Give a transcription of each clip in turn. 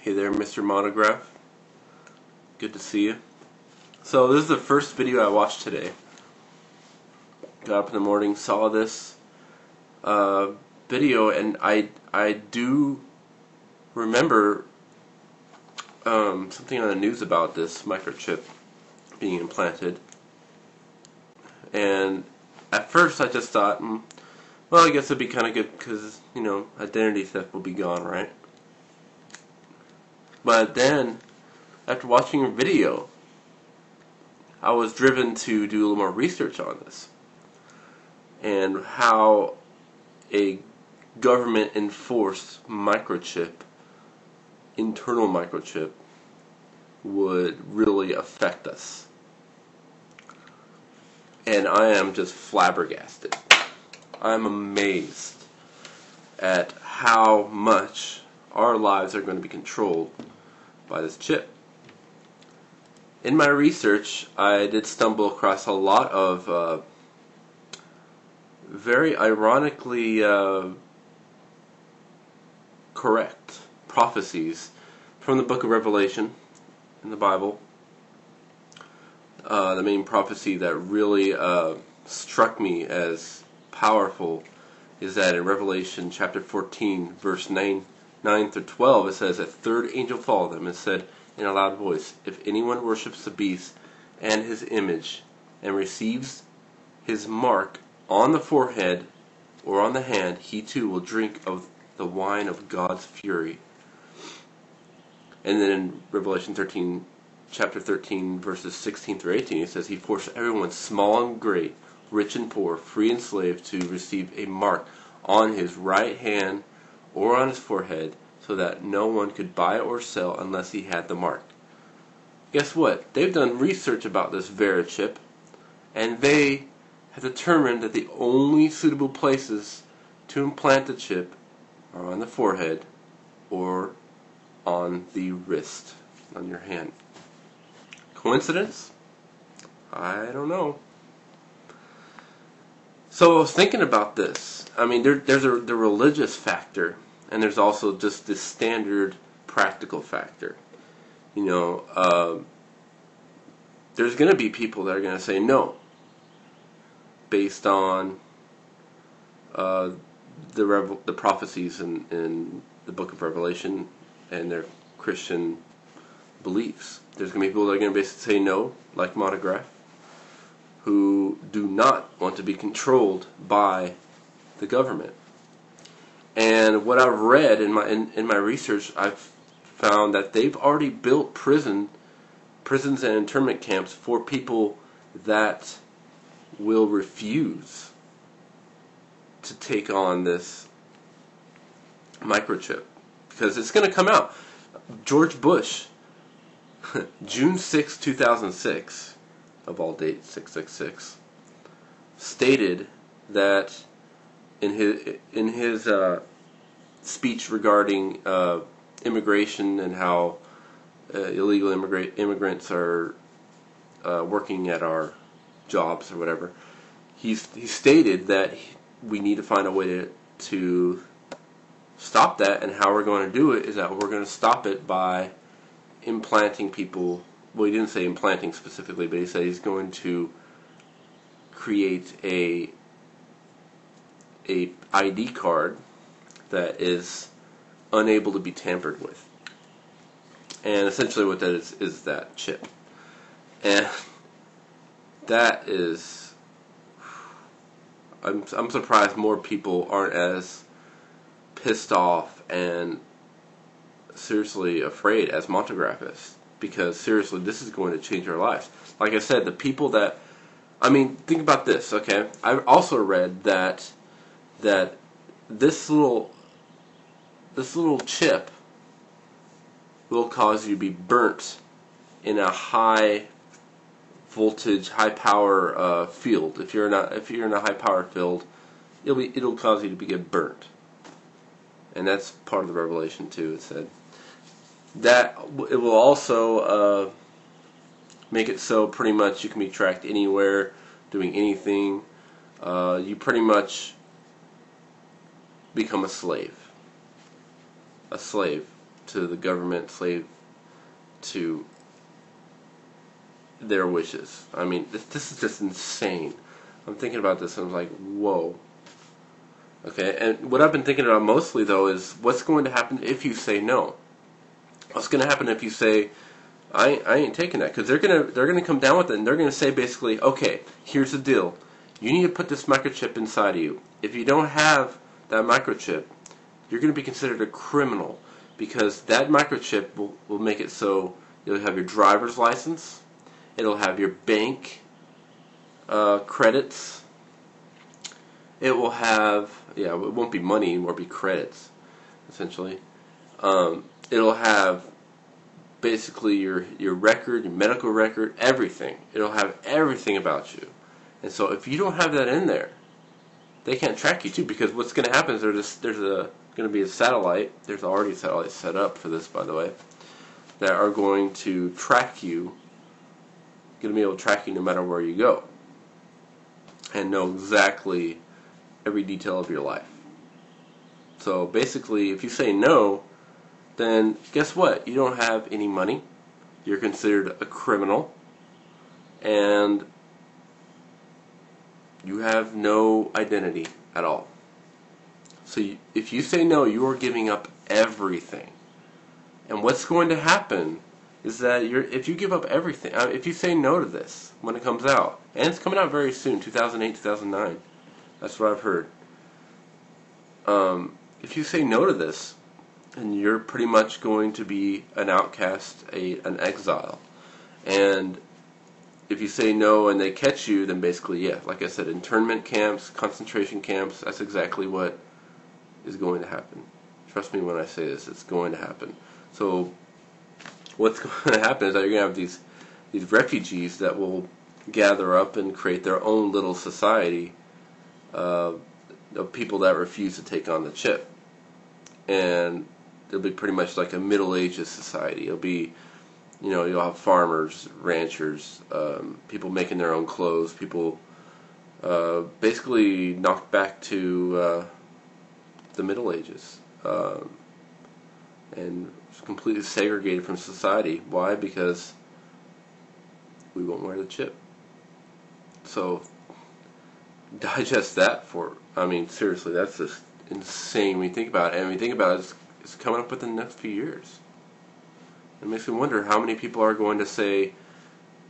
Hey there, Mr. Monograph. Good to see you. So this is the first video I watched today. Got up in the morning, saw this video, and I do remember something on the news about this microchip being implanted. And at first I just thought, well, I guess it'd be kind of good because, identity theft will be gone, right? But then, after watching a video, I was driven to do a little more research on this and how a government-enforced microchip, internal microchip, would really affect us. And I am just flabbergasted. I'm amazed at how much our lives are going to be controlled by this chip. In my research, I did stumble across a lot of very ironically correct prophecies from the book of Revelation in the Bible. The main prophecy that really struck me as powerful is that in Revelation chapter 14, verse 9 through 12, it says, "A third angel followed them and said in a loud voice, if anyone worships the beast and his image and receives his mark on the forehead or on the hand, he too will drink of the wine of God's fury." And then in Revelation chapter 13, verses 16 through 18, it says, "He forced everyone, small and great, rich and poor, free and slave, to receive a mark on his right hand or on his forehead, so that no one could buy or sell unless he had the mark." Guess what? They've done research about this Verichip, and they have determined that the only suitable places to implant the chip are on the forehead or on the wrist, on your hand. Coincidence? I don't know. So I was thinking about this. I mean, there's the religious factor, and there's also just the standard practical factor. There's going to be people that are going to say no, based on the prophecies in the book of Revelation and their Christian beliefs. There's going to be people that are going to basically say no, like Monograph, who do not want to be controlled by the government. And what I've read in my research, I've found that they've already built prisons and internment camps for people that will refuse to take on this microchip, because it's going to come out. George Bush, June 6, 2006, of all dates, 666, stated that in his speech regarding immigration and how illegal immigrants are working at our jobs or whatever, he stated that we need to find a way to stop that, and how we're going to do it is that we're going to stop it by implanting people. Well, he didn't say implanting specifically, but he said he's going to create a ID card that is unable to be tampered with. And essentially what that is that chip. And that is, I'm surprised more people aren't as pissed off and seriously afraid as Monograph is. Because seriously, this is going to change our lives. Like I said, the people that, think about this, okay? I've also read that this little chip will cause you to be burnt in a high voltage, high power field. If you're in a high power field, it'll cause you to get burnt. And that's part of the Revelation too. It said that it will also make it so pretty much you can be tracked anywhere, doing anything. You pretty much become a slave. to the government, slave to their wishes. I mean, this is just insane. I'm thinking about this and I'm like, whoa. Okay, and what I've been thinking about mostly, though, is what's going to happen if you say no. What's going to happen if you say, I ain't taking that? Because they're gonna come down with it, and they're going to say basically, okay, here's the deal. You need to put this microchip inside of you. If you don't have that microchip, you're going to be considered a criminal, because that microchip will make it so you'll have your driver's license, it'll have your bank credits, it will have, it won't be money anymore, it'll be credits, essentially. It'll have basically your record, your medical record, everything. It'll have everything about you. And so if you don't have that in there, they can't track you too, because what's going to happen is there's going to be a satellite. There's already satellites set up for this, by the way, that are going to track you. Going to be able to track you no matter where you go, and know exactly every detail of your life. So basically, if you say no, then guess what? You don't have any money. You're considered a criminal, and you have no identity at all. So if you say no, you are giving up everything. And what's going to happen is that if you give up everything, if you say no to this when it comes out, and it's coming out very soon, 2008, 2009, that's what I've heard. If you say no to this, then you're pretty much going to be an outcast, an exile. And if you say no and they catch you, then basically, like I said, internment camps, concentration camps, that's exactly what is going to happen. Trust me when I say this, it's going to happen. So what's going to happen is that you're going to have these refugees that will gather up and create their own little society of people that refuse to take on the chip. And it'll be pretty much like a Middle Ages society. It'll be, you'll have farmers, ranchers, people making their own clothes, people basically knocked back to the Middle Ages. And completely segregated from society. Why? Because we won't wear the chip. So digest that seriously, that's just insane when you think about it. And when you think about it, it's coming up within the next few years. It makes me wonder how many people are going to say,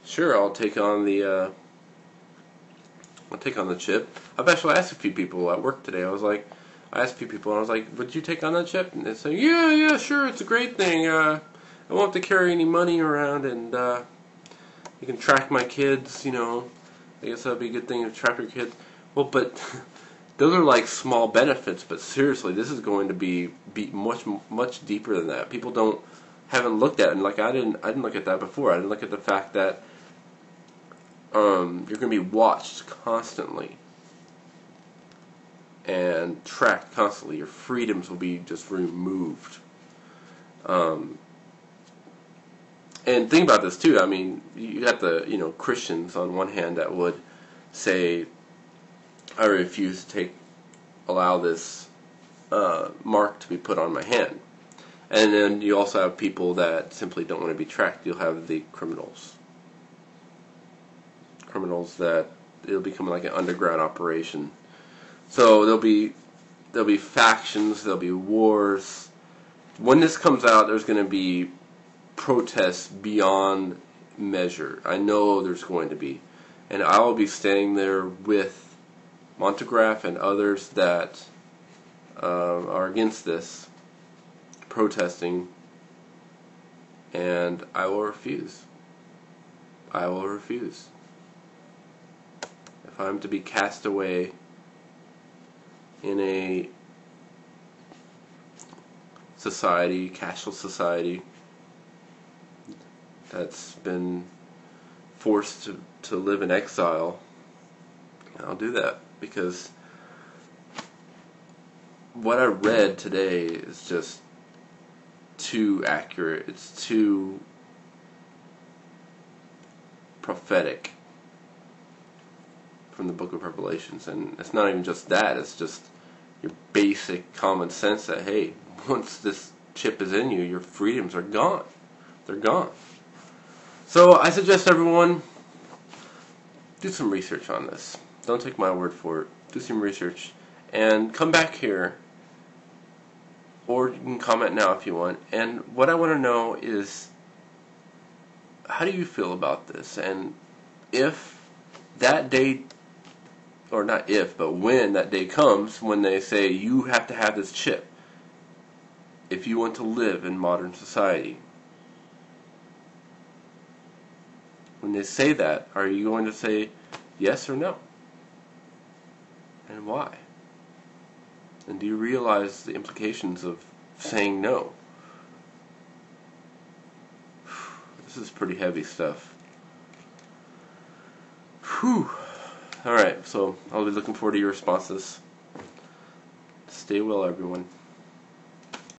sure, I'll take on the chip. I've actually asked a few people at work today. I asked a few people, and I was like, would you take on that chip? And they say, yeah, sure, it's a great thing. I won't have to carry any money around, and you can track my kids, I guess that would be a good thing to track your kids. Well, but those are like small benefits, but seriously, this is going to be much, much deeper than that. People haven't looked at it, and like I didn't look at that before. I didn't look at the fact that you're going to be watched constantly and tracked constantly. Your freedoms will be just removed. And think about this too. I mean, you got the Christians on one hand that would say, I refuse to allow this mark to be put on my hand. And then you also have people that simply don't want to be tracked. You'll have the criminals that it'll become like an underground operation. So there'll be factions, there'll be wars. When this comes out, there's going to be protests beyond measure. I know there's going to be. And I will be standing there with Montegraph and others that are against this, protesting, and I will refuse. I will refuse. If I'm to be cast away in a society, cashless society, that's been forced to live in exile, I'll do that, because what I read today is just too accurate. It's too prophetic from the book of Revelations. And it's not even just that, it's just your basic common sense that, hey, once this chip is in you, your freedoms are gone. They're gone. So I suggest everyone do some research on this. Don't take my word for it. Do some research and come back here, or you can comment now if you want. And what I want to know is, how do you feel about this? And if that day, or not if, but when that day comes, when they say you have to have this chip if you want to live in modern society, when they say that, are you going to say yes or no? And why? And do you realize the implications of saying no? This is pretty heavy stuff. Whew. Alright, so I'll be looking forward to your responses. Stay well, everyone.